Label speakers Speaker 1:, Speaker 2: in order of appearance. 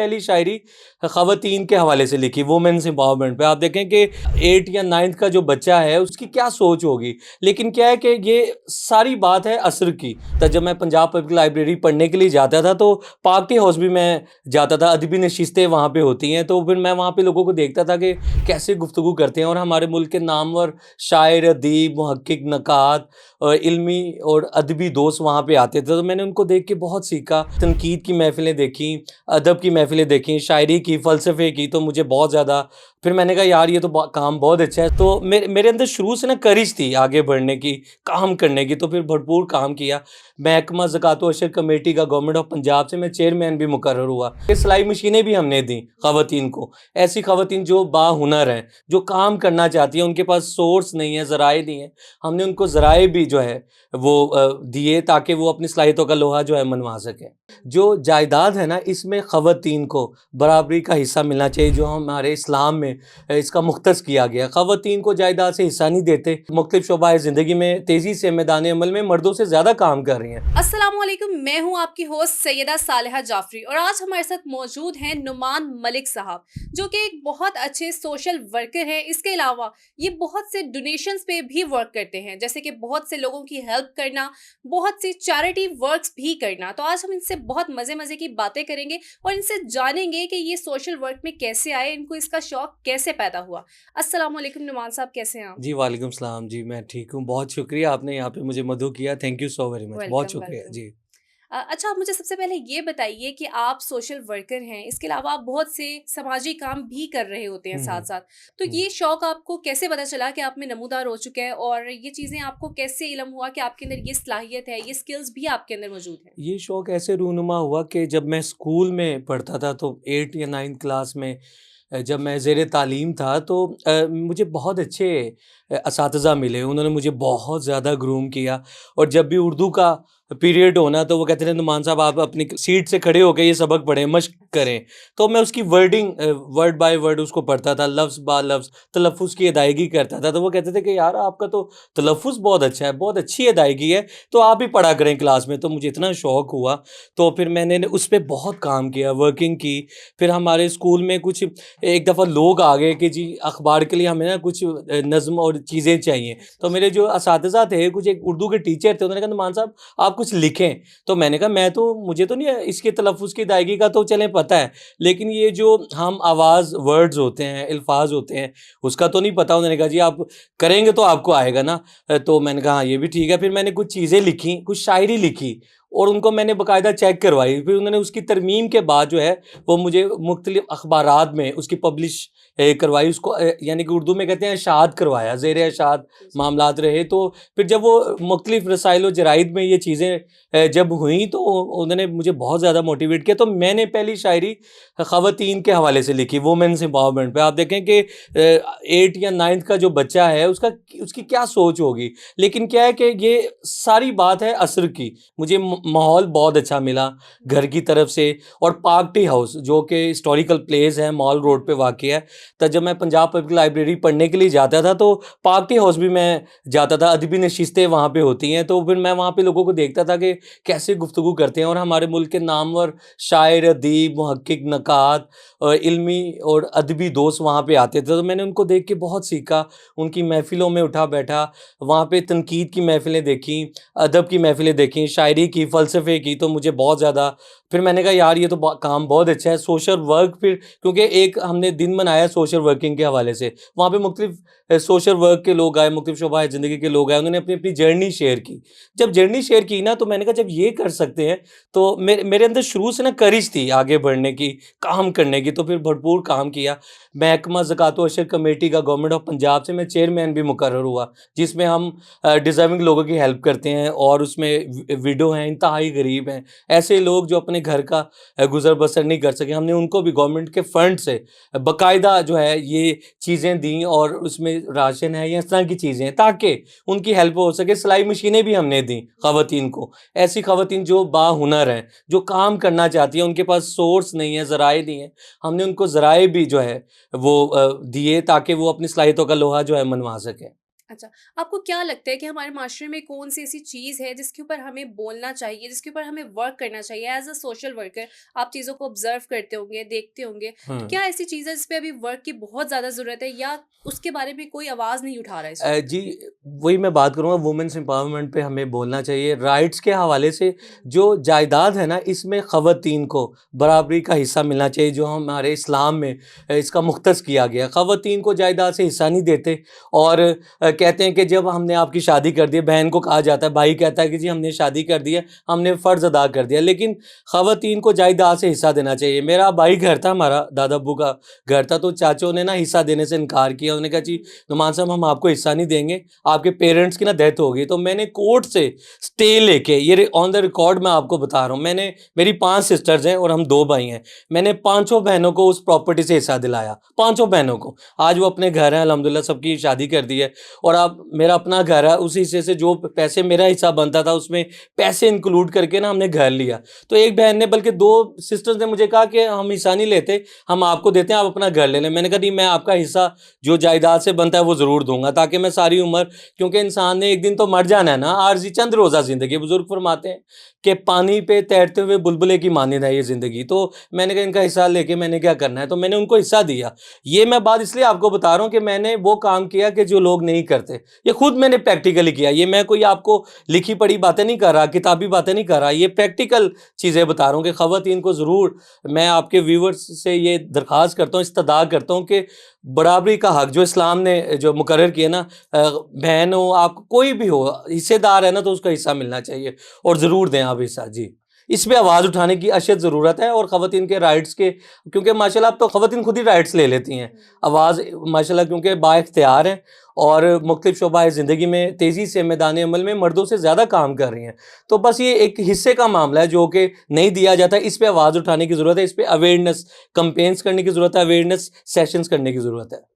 Speaker 1: پہلی شاعری خواتین کے حوالے سے لکھی، وومنس امپاورمنٹ پہ۔ آپ دیکھیں کہ 8 یا 9 کا جو بچہ ہے اس کی کیا سوچ ہوگی، لیکن کیا ہے کہ یہ ساری بات ہے عصر کی۔ تو جب میں پنجاب پبلک لائبریری پڑھنے کے لیے جاتا تھا تو پارک ٹی ہاؤس بھی میں جاتا تھا، ادبی نشستیں وہاں پہ ہوتی ہیں، تو پھر میں وہاں پہ لوگوں کو دیکھتا تھا کہ کیسے گفتگو کرتے ہیں، اور ہمارے ملک کے نامور شاعر، ادیب، محقق، نقاد اور علمی اور ادبی دوست وہاں پہ آتے تھے، تو میں نے ان کو دیکھ کے بہت سیکھا۔ تنقید کی محفلیں دیکھیں، ادب کی محفلیں دیکھیں، شاعری کی، فلسفے کی، تو مجھے بہت زیادہ پھر میں نے کہا یار یہ تو کام بہت اچھا ہے، تو میرے اندر شروع سے نا کرج تھی آگے بڑھنے کی، کام کرنے کی، تو پھر بھرپور کام کیا۔ محکمہ زکوٰۃ و عشر کمیٹی کا گورنمنٹ آف پنجاب سے میں چیئرمین بھی مقرر ہوا۔ سلائی مشینیں بھی ہم نے دیں خواتین کو، ایسی خواتین جو با ہنر ہیں، جو کام کرنا چاہتی ہیں، ان کے پاس سورس نہیں ہے، ذرائع نہیں ہے، ہم نے ان کو ذرائع بھی جو ہے وہ دیے تاکہ وہ اپنی صلاحیتوں کا لوہا جو ہے منوا سکیں۔ جو جائیداد ہے نا، اس میں خواتین کو برابری کا حصہ ملنا چاہیے، جو ہمارے اسلام میں اس کا مختص کیا گیا۔ خواتین کو جائیداد سے حصہ نہیں دیتے، مختلف شعبۂ زندگی میں تیزی سے میدان عمل میں مردوں سے زیادہ کام کر رہی ہیں۔
Speaker 2: السلام علیکم، میں ہوں آپ کی ہوسٹ سیدہ صالحہ جعفری، اور آج ہمارے ساتھ موجود ہیں نعمان ملک صاحب، جو کہ ایک بہت اچھے سوشل ورکر ہیں۔ اس کے علاوہ یہ بہت سے ڈونیشنز پہ بھی ورک کرتے ہیں، جیسے کہ بہت سے لوگوں کی ہیلپ کرنا، بہت سی چیریٹی ورکس بھی کرنا۔ تو آج ہم ان سے بہت مزے کی باتیں کریں گے اور ان سے جانیں گے کہ یہ سوشل ورک میں کیسے آئے، ان کو اس کا شوق کیسے پیدا ہوا۔ السلام علیکم نعمان صاحب، کیسے ہیں آپ؟
Speaker 1: جی وعلیکم السلام، جی میں ٹھیک ہوں، بہت شکریہ آپ نے یہاں پہ مجھے مدعو کیا، thank you so very much, بہت شکریہ جی۔
Speaker 2: اچھا، آپ مجھے سب سے پہلے یہ بتائیے کہ آپ سوشل ورکر ہیں، اس کے علاوہ آپ بہت سے سماجی کام بھی کر رہے ہوتے ہیں ساتھ ساتھ، تو یہ شوق آپ کو کیسے پتہ چلا کہ آپ میں نمودار ہو چکا ہے، اور یہ چیزیں آپ کو کیسے علم ہوا کہ آپ کے اندر یہ صلاحیت ہے، یہ سکلز بھی آپ کے اندر موجود ہیں؟
Speaker 1: یہ شوق ایسے رونما ہوا کہ جب میں اسکول میں پڑھتا تھا تو 8 یا 9 کلاس میں جب میں زیر تعلیم تھا تو مجھے بہت اچھے اساتذہ ملے، انہوں نے مجھے بہت زیادہ گروم کیا، اور جب بھی اردو کا پیریڈ ہونا تو وہ کہتے تھے نعمان صاحب آپ اپنی سیٹ سے کھڑے ہو کے یہ سبق پڑھیں، مشق کریں، تو میں اس کی ورڈنگ ورڈ بائی ورڈ اس کو پڑھتا تھا، لفظ با لفظ تلفظ کی ادائیگی کرتا تھا، تو وہ کہتے تھے کہ یار آپ کا تو تلفظ بہت اچھا ہے، بہت اچھی ادائیگی ہے، تو آپ بھی پڑھا کریں کلاس میں۔ تو مجھے اتنا شوق ہوا، تو پھر میں نے اس پہ بہت کام کیا، ورکنگ کی۔ پھر ہمارے اسکول میں کچھ ایک دفعہ لوگ آ گئے کہ جی اخبار کے لیے ہمیں نا کچھ نظم اور چیزیں چاہیے، تو میرے جو اساتذہ تھے، کچھ ایک اردو کے ٹیچر تھے، انہوں نے کہا نعمان صاحب آپ کچھ لکھیں، تو میں نے کہا مجھے تو نہیں اس کے تلفظ کی ادائیگی کا تو چلیں پتہ ہے، لیکن یہ جو ہم آواز ورڈز ہوتے ہیں، الفاظ ہوتے ہیں، اس کا تو نہیں پتہ۔ انہوں نے کہا جی آپ کریں گے تو آپ کو آئے گا نا، تو میں نے کہا ہاں یہ بھی ٹھیک ہے۔ پھر میں نے کچھ چیزیں لکھیں، کچھ شاعری لکھی، اور ان کو میں نے باقاعدہ چیک کروائی، پھر انہوں نے اس کی ترمیم کے بعد جو ہے وہ مجھے مختلف اخبارات میں اس کی پبلش کروائی، اس کو یعنی کہ اردو میں کہتے ہیں اشاعت کروایا، زیر اشاعت معاملات رہے۔ تو پھر جب وہ مختلف رسائل و جرائد میں یہ چیزیں جب ہوئیں تو انہوں نے مجھے بہت زیادہ موٹیویٹ کیا، تو میں نے پہلی شاعری خواتین کے حوالے سے لکھی، وومنس امپاورمنٹ پہ۔ آپ دیکھیں کہ 8 یا 9 کا جو بچہ ہے اس کی کیا سوچ ہوگی، لیکن کیا ہے کہ یہ ساری بات ہے عصر کی۔ مجھے ماحول بہت اچھا ملا گھر کی طرف سے، اور پارک ٹی ہاؤس جو کہ ہسٹوریکل پلیس ہے، مال روڈ پہ واقع ہے، تو جب میں پنجاب پبلک لائبریری پڑھنے کے لیے جاتا تھا تو پارک ٹی ہاؤس بھی میں جاتا تھا، ادبی نشستیں وہاں پہ ہوتی ہیں، تو پھر میں وہاں پہ لوگوں کو دیکھتا تھا کہ کیسے گفتگو کرتے ہیں، اور ہمارے ملک کے نامور شاعر، ادیب، محقق، نقاد اور علمی اور ادبی دوست وہاں پہ آتے تھے، تو میں نے ان کو دیکھ کے بہت سیکھا، ان کی محفلوں میں اٹھا بیٹھا، وہاں پہ تنقید کی محفلیں دیکھیں، ادب کی محفلیں دیکھیں، شاعری کی، فلسفے کی، تو مجھے بہت زیادہ پھر میں نے کہا یار یہ تو کام بہت اچھا ہے، سوشل ورک۔ پھر کیونکہ ایک ہم نے دن منایا سوشل ورکنگ کے حوالے سے، وہاں پہ مختلف سوشل ورک کے لوگ آئے، مختلف شعبۂ زندگی کے لوگ آئے، انہوں نے اپنی جرنی شیئر کی۔ جب جرنی شیئر کی نا تو میں نے کہا جب یہ کر سکتے ہیں تو میرے اندر شروع سے نا کرج تھی آگے بڑھنے کی، کام کرنے کی، تو پھر بھرپور کام کیا۔ محکمہ زکوٰۃ و عشر کمیٹی کا گورنمنٹ آف پنجاب سے میں چیئرمین بھی مقرر ہوا، جس میں ہم ڈیزرونگ لوگوں کی ہیلپ کرتے ہیں، اور اس میں ویڈو ہیں، انتہائی غریب ہیں، ایسے لوگ جو اپنے گھر کا گزر بسر نہیں کر سکے، ہم نے ان کو بھی گورنمنٹ کے فنڈ سے باقاعدہ جو ہے یہ چیزیں دیں، اور اس میں راشن ہے یا اس طرح کی چیزیں ہیں تاکہ ان کی ہیلپ ہو سکے۔ سلائی مشینیں بھی ہم نے دیں خواتین کو، ایسی خواتین جو با ہنر ہیں، جو کام کرنا چاہتی ہیں، ان کے پاس سورس نہیں ہے، ذرائع نہیں ہے، ہم نے ان کو ذرائع بھی جو ہے وہ دیے تاکہ وہ اپنی صلاحیتوں کا لوہا جو ہے منوا سکیں۔
Speaker 2: اچھا، آپ کو کیا لگتا ہے کہ ہمارے معاشرے میں کون-سی ایسی چیز ہے جس کے اوپر ہمیں بولنا چاہیے، جس کے اوپر ہمیں ورک کرنا چاہیے ایز اے سوشل ورکر؟ آپ چیزوں کو آبزرو کرتے ہوں گے، دیکھتے ہوں گے، تو
Speaker 1: ہاں
Speaker 2: کیا ایسی چیز ہے جس پہ ابھی ورک کی بہت زیادہ ضرورت ہے یا اس کے بارے میں کوئی آواز نہیں اٹھا رہا ہے اس وقت؟
Speaker 1: جی وہی میں بات کروں گا، وومنس امپاورمنٹ پہ ہمیں بولنا چاہیے رائٹس کے حوالے سے.
Speaker 2: ہوں،
Speaker 1: جو جائیداد ہے نا اس میں خواتین کو برابری کا حصہ ملنا چاہیے، جو ہمارے اسلام میں اس کا مختص کیا گیا. خواتین کو جائیداد سے حصہ نہیں دیتے، اور کہتے ہیں کہ جب ہم نے آپ کی شادی کر دی ہے، بہن کو کہا جاتا ہے، بھائی کہتا ہے کہ جی ہم نے شادی کر دی ہے، ہم نے فرض ادا کر دیا، لیکن خواتین کو جائیداد سے حصہ دینا چاہیے. میرا بھائی گھر تھا، ہمارا دادا ابو کا گھر تھا، تو چاچوں نے نا حصہ دینے سے انکار کیا. انہوں نے کہا جی
Speaker 2: ہوں،
Speaker 1: نعمان صاحب ہم آپ کو حصہ نہیں دیں گے، آپ کے پیرنٹس کی نا ڈیتھ ہو گئی. تو میں نے کورٹ سے سٹے لے کے، یہ آن دا ریکارڈ میں آپ کو بتا رہا ہوں، میں نے، میری 5 سسٹرز ہیں اور ہم 2 بھائی ہیں، میں نے 5 بہنوں کو اس پراپرٹی سے حصہ دلایا، 5 بہنوں کو. آج وہ اپنے گھر ہیں الحمدللہ، سب کی شادی کر دی ہے، اور اب میرا اپنا گھر ہے، اس حصے سے جو پیسے میرا حصہ بنتا تھا اس میں پیسے انکلوڈ کر کے نا ہم نے گھر لیا. تو ایک بہن نے، بلکہ 2 سسٹرز نے مجھے کہا کہ ہم حصہ نہیں لیتے، ہم آپ کو دیتے ہیں، آپ اپنا گھر لے لیں. میں نے کہا نہیں، میں آپ کا حصہ جو جائیداد سے بنتا ہے وہ ضرور دوں گا، تاکہ میں ساری عمر، کیونکہ انسان نے ایک دن تو مر جانا ہے نا، عارضی چند روزہ زندگی. بزرگ فرماتے ہیں کہ پانی پہ تیرتے ہوئے بلبلے کی مانند ہے یہ زندگی. تو میں نے کہا ان کا حصہ لے کے میں نے کیا کرنا ہے، تو میں نے ان کو حصہ دیا. یہ میں بات اس لیے آپ کو بتا رہا ہوں کہ میں نے وہ کام کیا کہ جو لوگ نہیں کرتے، یہ خود میں نے پریکٹیکلی کیا. یہ میں کوئی آپ کو لکھی پڑھی باتیں نہیں کر رہا، کتابی باتیں نہیں کر رہا، یہ پریکٹیکل چیزیں بتا رہا ہوں کہ خواتین کو ضرور، میں آپ کے ویورز سے یہ درخواست کرتا ہوں، استدعا کرتا ہوں کہ برابری کا حق جو اسلام نے جو مقرر کیا نا، بہن ہو، آپ کوئی بھی ہو، حصے دار ہے نا، تو اس کا حصہ ملنا چاہیے، اور ضرور دیں آپ حصہ. جی اس پہ آواز اٹھانے کی اشد ضرورت ہے، اور خواتین کے رائٹس کے، کیونکہ ماشاءاللہ اب تو خواتین خود ہی رائٹس لے لیتی ہیں،
Speaker 2: ہوں،
Speaker 1: آواز ماشاءاللہ کیونکہ با اختیار ہیں، اور مختلف شعبۂ زندگی میں تیزی سے میدان عمل میں مردوں سے زیادہ کام کر رہی ہیں. تو بس یہ ایک حصے کا معاملہ ہے جو کہ نہیں دیا جاتا، اس پہ آواز اٹھانے کی ضرورت ہے، اس پہ اویئرنیس کمپینس کرنے کی ضرورت ہے، اویئرنیس سیشنز کرنے کی ضرورت ہے.